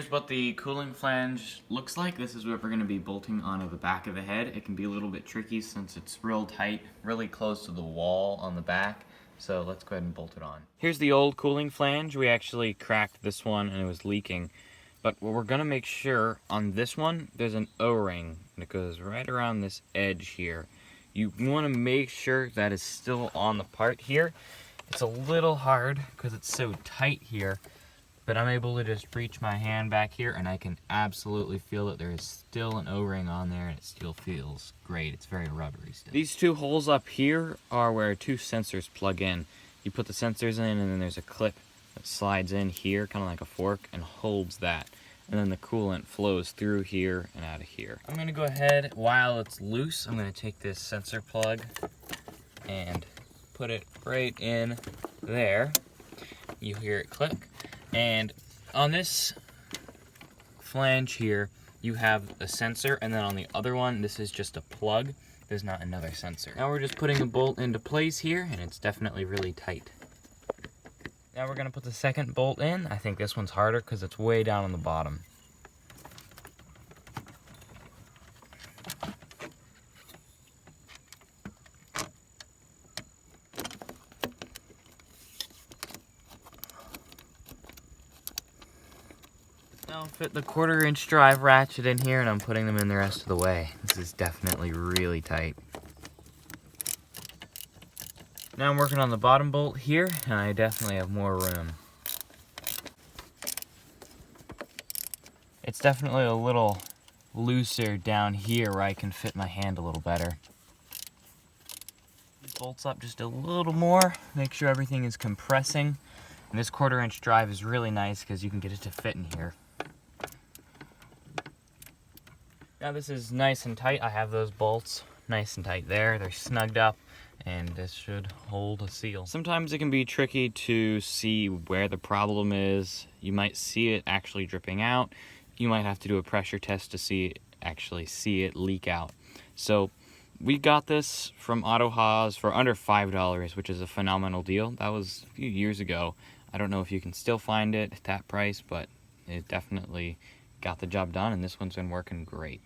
Here's what the cooling flange looks like. This is what we're going to be bolting onto the back of the head. It can be a little bit tricky since it's real tight, really close to the wall on the back. So let's go ahead and bolt it on. Here's the old cooling flange. We actually cracked this one and it was leaking. But what we're going to make sure on this one, there's an O-ring that goes right around this edge here. You want to make sure that it's still on the part here. It's a little hard because it's so tight here. But I'm able to just reach my hand back here and I can absolutely feel that there is still an O-ring on there and it still feels great. It's very rubbery still. These two holes up here are where two sensors plug in. You put the sensors in and then there's a clip that slides in here, kind of like a fork, and holds that. And then the coolant flows through here and out of here. I'm gonna go ahead, while it's loose, I'm gonna take this sensor plug and put it right in there. You hear it click. And on this flange here, you have a sensor, and then on the other one, this is just a plug. There's not another sensor. Now we're just putting a bolt into place here, and it's definitely really tight. Now we're gonna put the second bolt in. I think this one's harder because it's way down on the bottom. Now fit the 1/4-inch drive ratchet in here and I'm putting them in the rest of the way. This is definitely really tight. Now I'm working on the bottom bolt here and I definitely have more room. It's definitely a little looser down here where I can fit my hand a little better. Bolts up just a little more, make sure everything is compressing. And this 1/4-inch drive is really nice because you can get it to fit in here. Now this is nice and tight. I have those bolts nice and tight there. They're snugged up and this should hold a seal. Sometimes it can be tricky to see where the problem is. You might see it actually dripping out. You might have to do a pressure test to see it leak out. So we got this from Auto Haas for under $5, which is a phenomenal deal. That was a few years ago. I don't know if you can still find it at that price, but it definitely got the job done and this one's been working great.